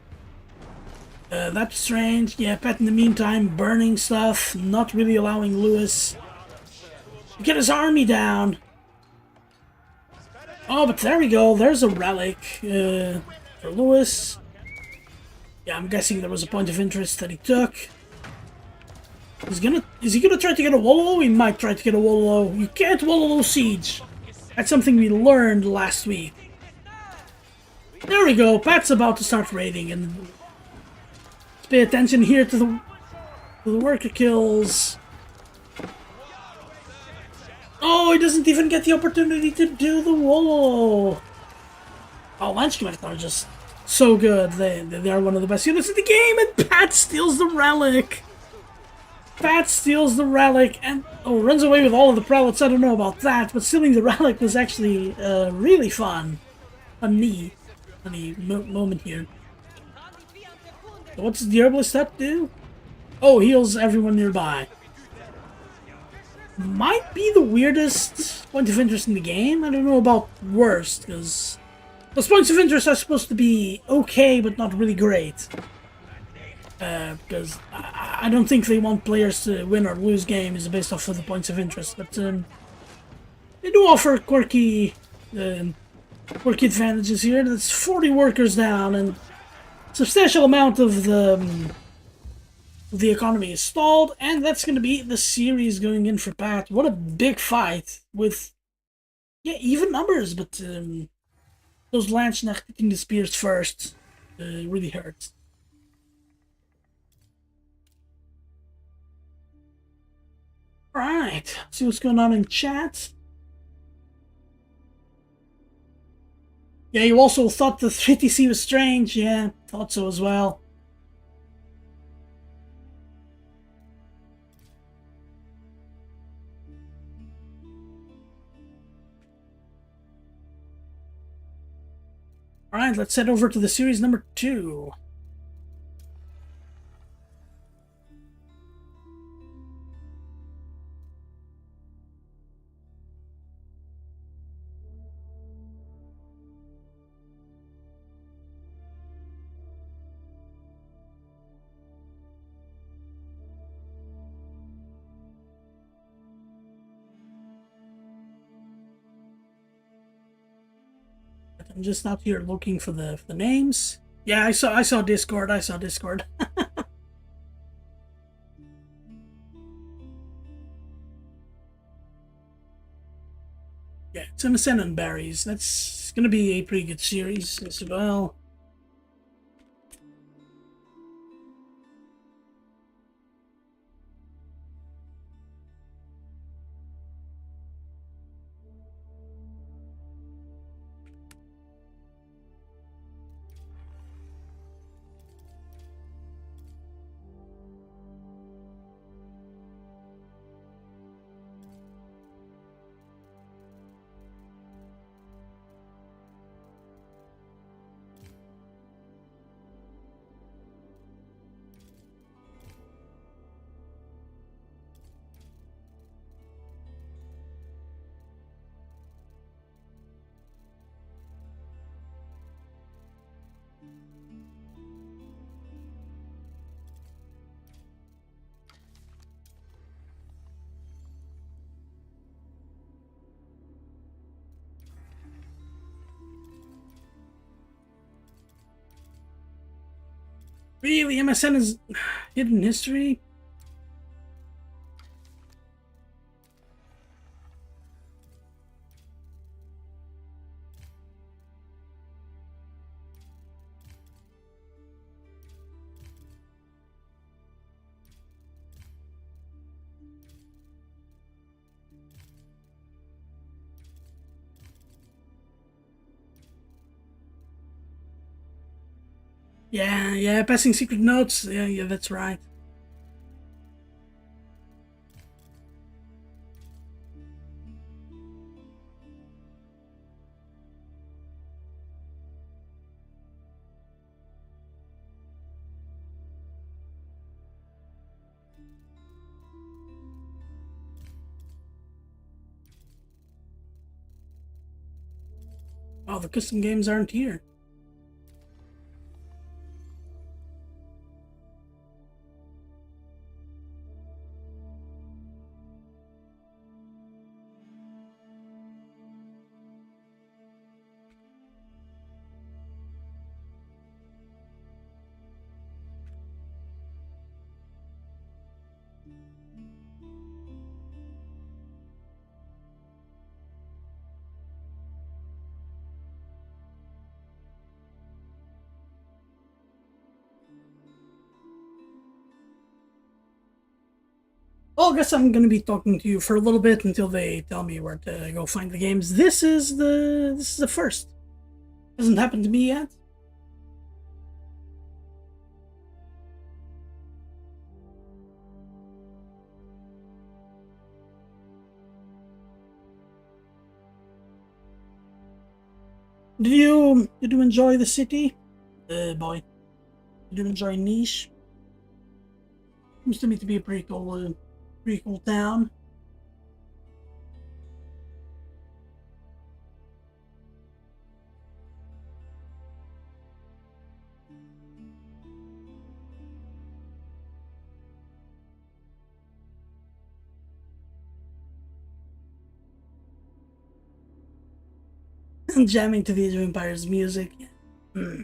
That's strange. Yeah, Pat in the meantime burning stuff, not really allowing Lewis to get his army down. Oh, but there we go. There's a relic for Lewis. Yeah, I'm guessing there was a point of interest that he took. Is he gonna try to get a Wololo? He might try to get a Wololo. You can't Wololo siege. That's something we learned last week. There we go. Pat's about to start raiding, and let's pay attention here to the worker kills. Oh, he doesn't even get the opportunity to do the Wololo. Oh, Landscape are just so good. They are one of the best units in the game, and Pat steals the relic. Pat steals the relic and runs away with all of the prelates. I don't know about that, but stealing the relic was actually really fun. A neat moment here. So what's the herbalist step do? Oh, heals everyone nearby. Might be the weirdest point of interest in the game. I don't know about worst, because those points of interest are supposed to be okay, but not really great. Because I don't think they want players to win or lose games based off of the points of interest, but they do offer quirky advantages here. That's 40 workers down, and a substantial amount of the economy is stalled, and that's going to be the series going in for Pat. What a big fight with, yeah, even numbers, but those Landsknecht hitting the spears first really hurt. Alright, see what's going on in chat. Yeah, you also thought the 3TC was strange. Yeah, thought so as well. Alright, let's head over to the series number 2. I'm just out here looking for the names. Yeah, I saw Discord. I saw Discord. Yeah, it's an Ascendant Berries. That's gonna be a pretty good series as well. Really, MSN is hidden history? Yeah, passing secret notes. Yeah, that's right. Oh, the custom games aren't here. Well, I guess I'm gonna be talking to you for a little bit until they tell me where to go find the games. This is the first. Hasn't happened to me yet. Did you enjoy the city? Boy, did you enjoy Niche? Seems to me to be a pretty cool town. And jamming to the Age of Empires music. Hmm.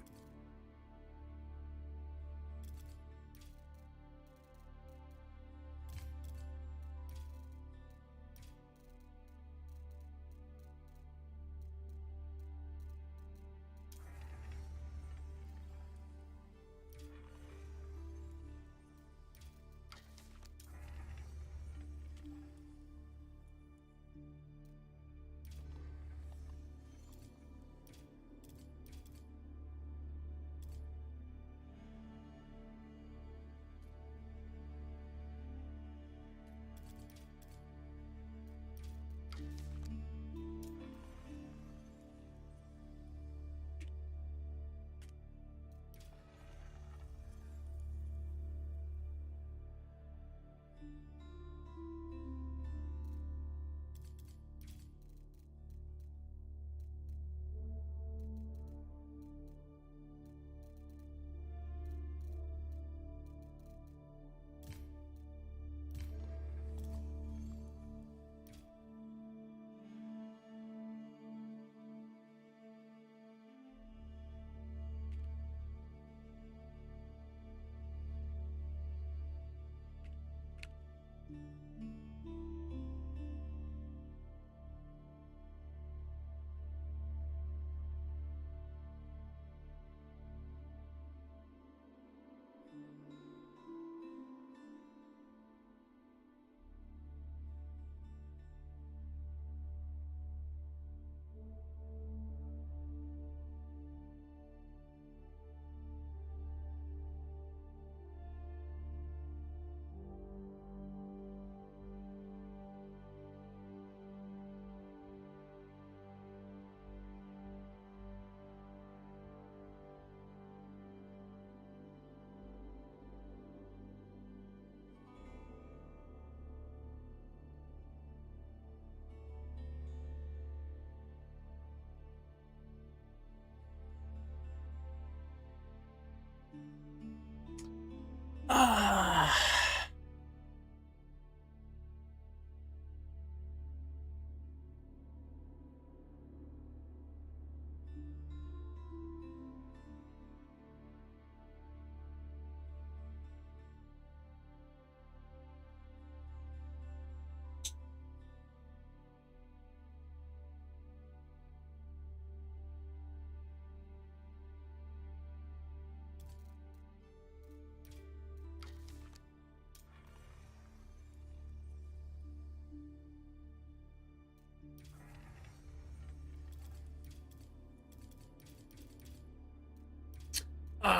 Ah.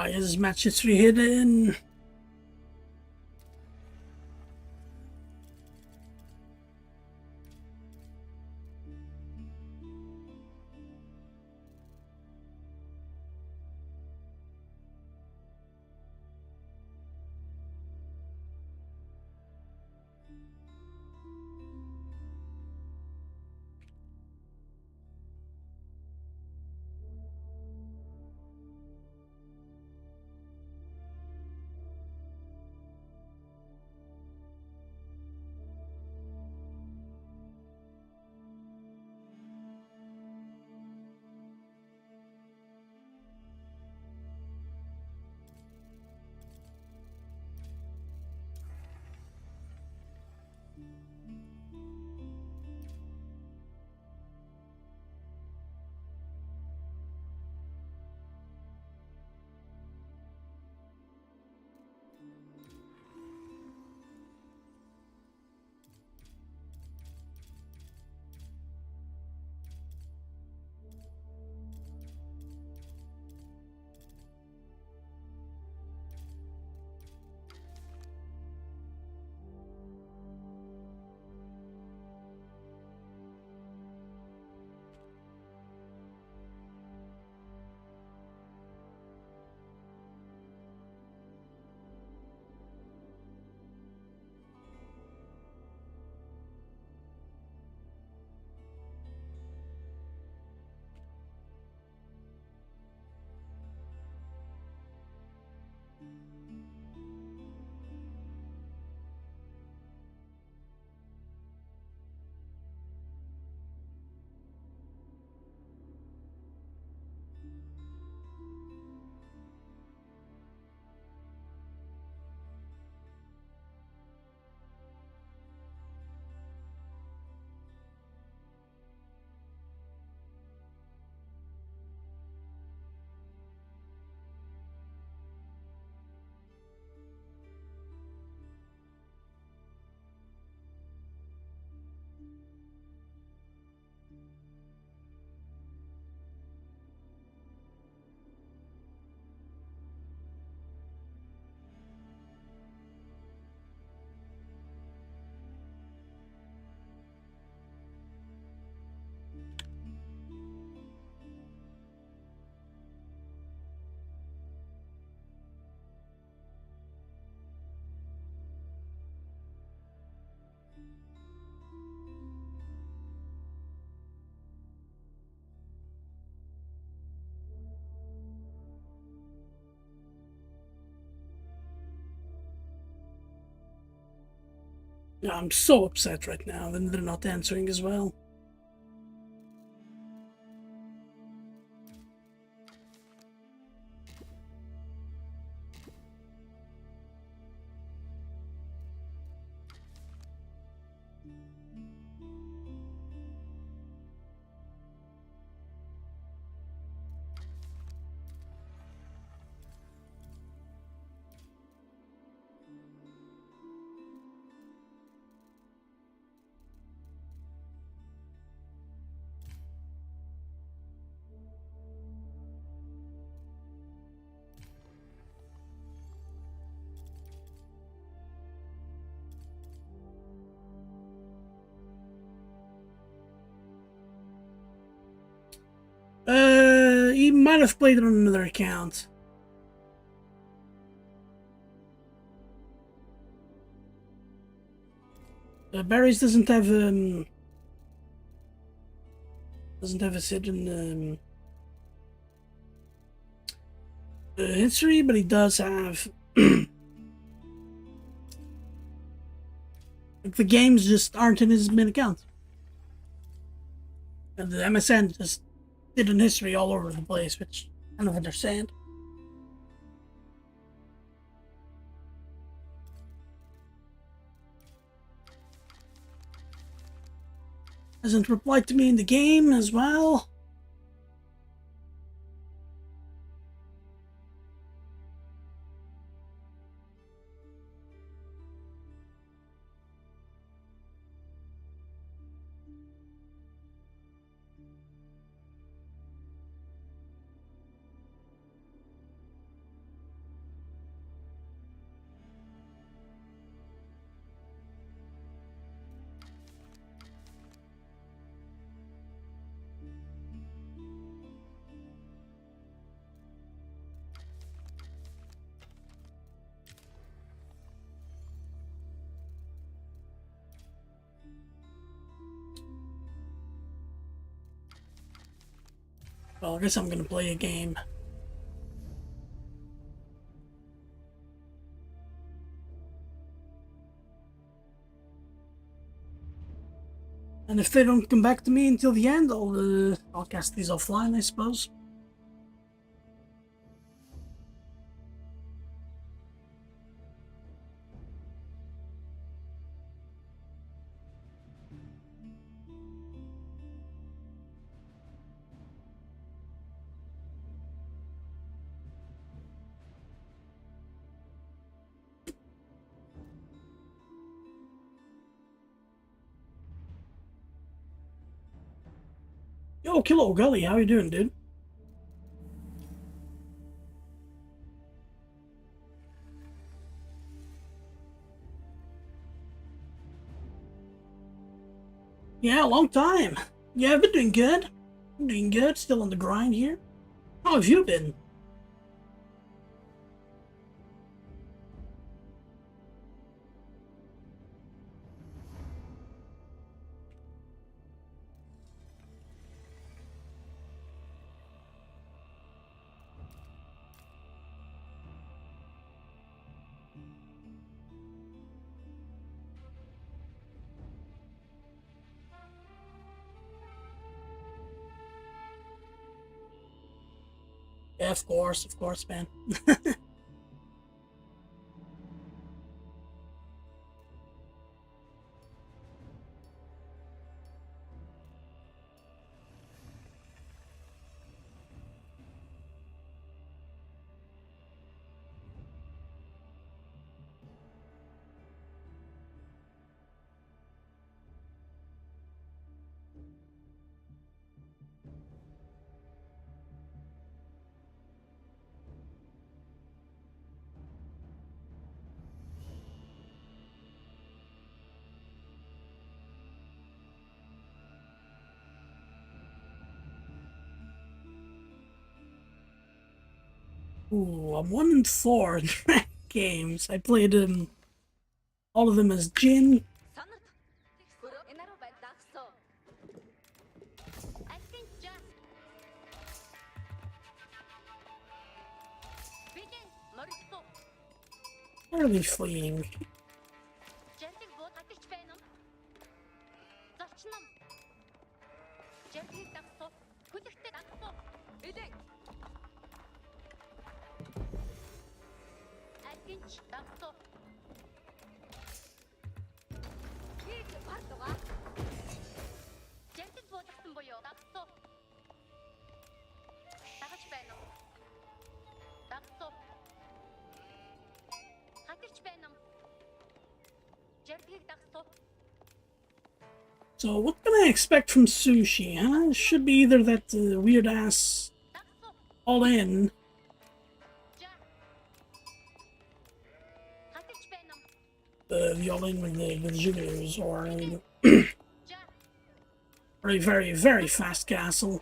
Is match history hidden? Yeah, I'm so upset right now that they're not answering as well. He might have played it on another account. Barry's doesn't have a certain history, but he does have the games just aren't in his main account, and the MSN just did an history all over the place, which I don't understand. Hasn't replied to me in the game as well. Well, I guess I'm gonna play a game. And if they don't come back to me until the end, I'll cast these offline, I suppose. Yo, Kilo Gully, how you doing, dude? Yeah, long time. Yeah, I've been doing good. I'm doing good, still on the grind here. How have you been? Yeah, of course, man. Ooh, I'm 1-4 in ranked games. I played all of them as Jin. Where are they fleeing?
Зарчном. Жертгийг дагсуу. Хүлэгтээ дагсуу. Эдэг. Алгинч дагсуу. Хийг бардуга. Жертгийг буулгасан буюу дагсуу. Дагаж байна уу? Дагсуу. Хатарч байна уу? Жертгийг дагсуу.
So what can I expect from sushi, huh? It should be either that weird ass all in. The all in with the jiggers, or or a very, very fast castle.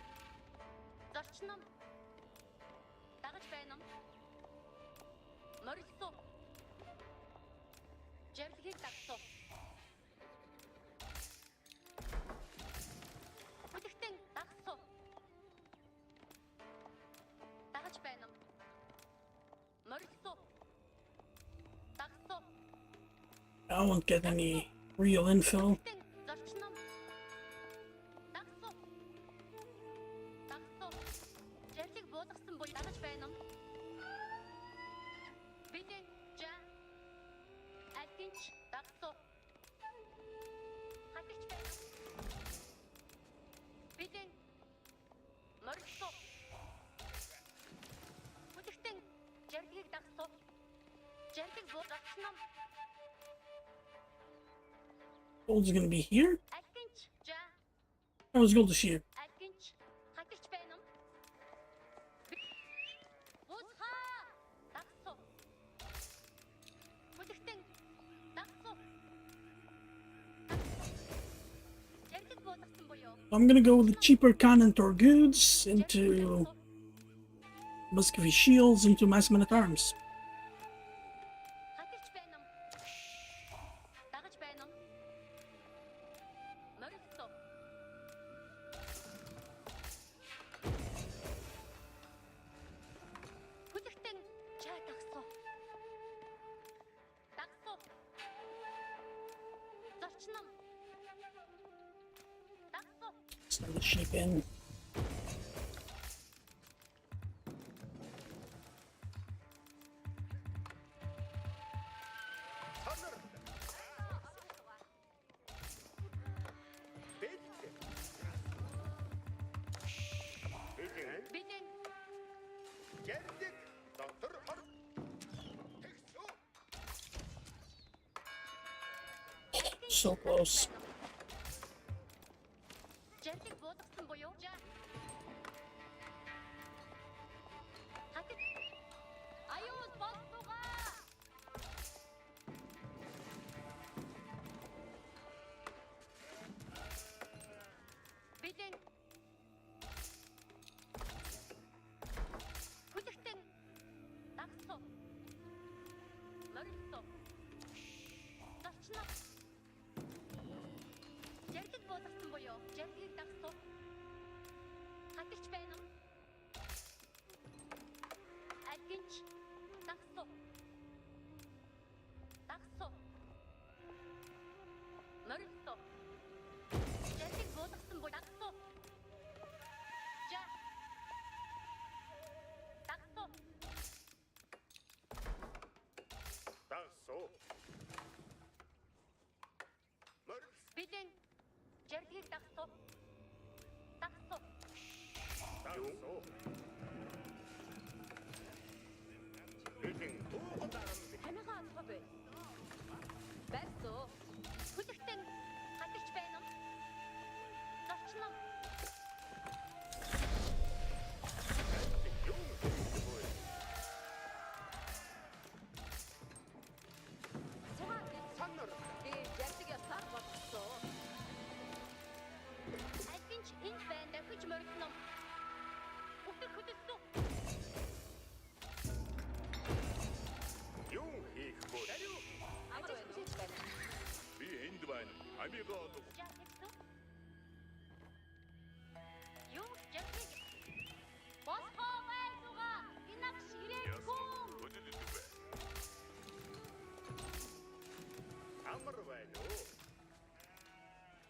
I won't get any real infill. Gold's gonna be here? Oh, it's gold is here. I'm gonna go with the cheaper Canontor goods into Muscovy shields into mass men at arms. Send the sheep in. So close.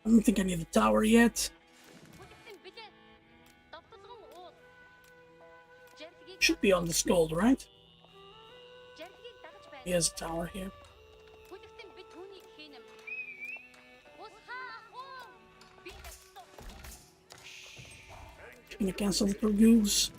I don't think I need the tower yet. Should be on this gold, right? He has a tower here. Gonna cancel the goose.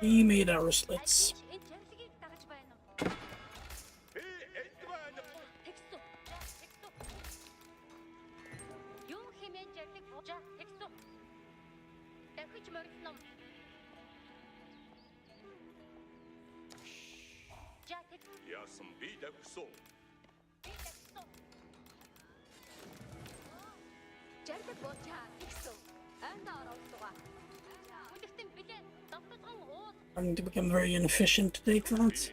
We made our slits. Starting to become very inefficient to take that.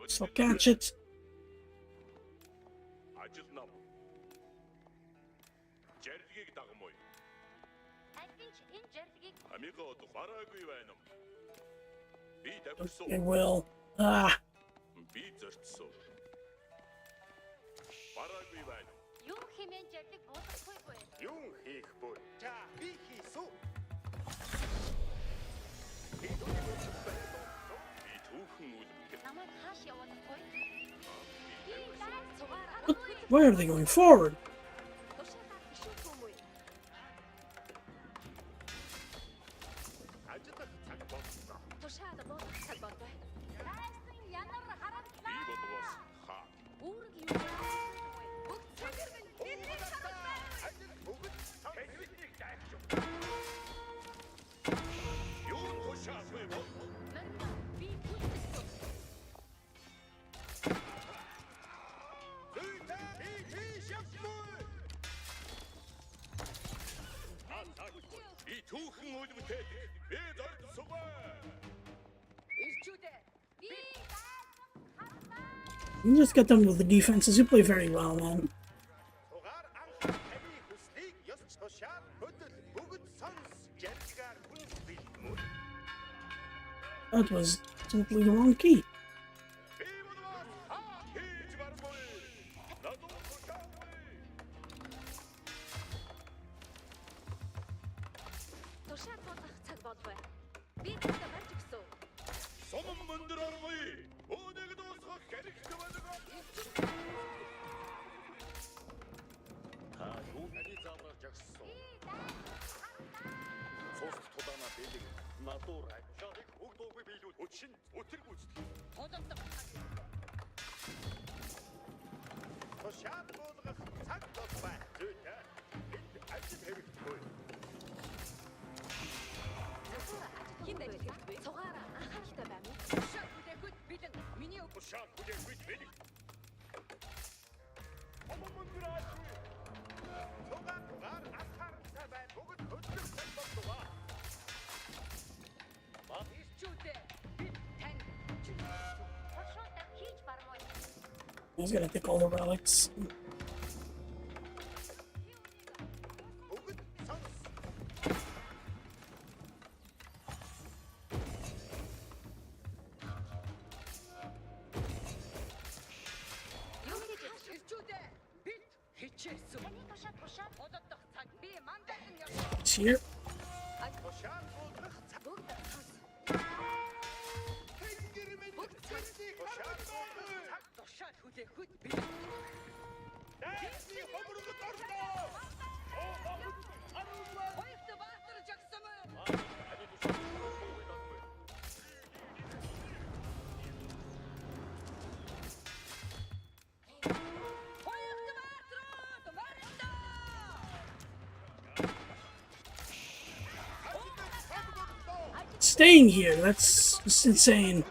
So catch it. It will. Ah. Why are they going forward? You just get them with the defenses. You play very well, man. That was totally the wrong key. He's gonna take all the relics. It's here. Staying here, that's just insane.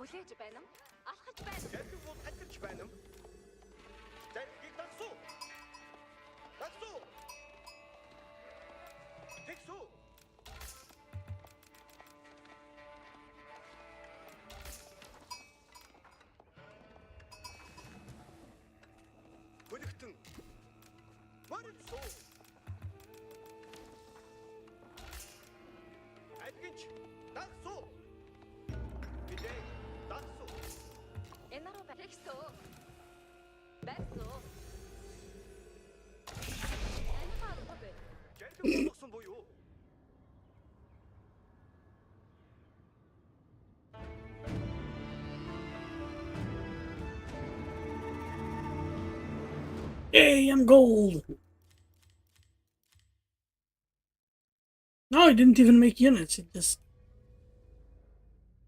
Хүлээж байна уу? Алхаж байна.
Яриг бол таньж байна уу? Заргийг дагсуу. Дагсуу. Тэгсүү. Хөлөгтөн. Марцуу. Адгинч дагсуу. Бидээ дагсуу.
Энароо тэгсүү. Байсуу. Энароо бод.
Жаргал болгосон буюу.
Yay, I'm gold! No, I didn't even make units. It just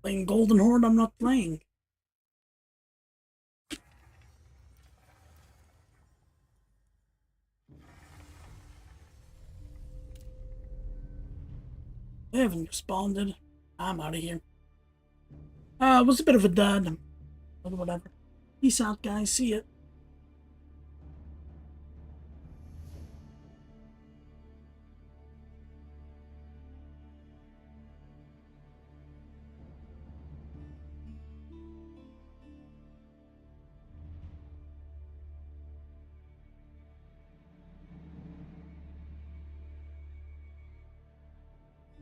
playing Golden Horde. I'm not playing. They haven't responded. I'm out of here. It was a bit of a dud. But whatever. Peace out, guys. See ya.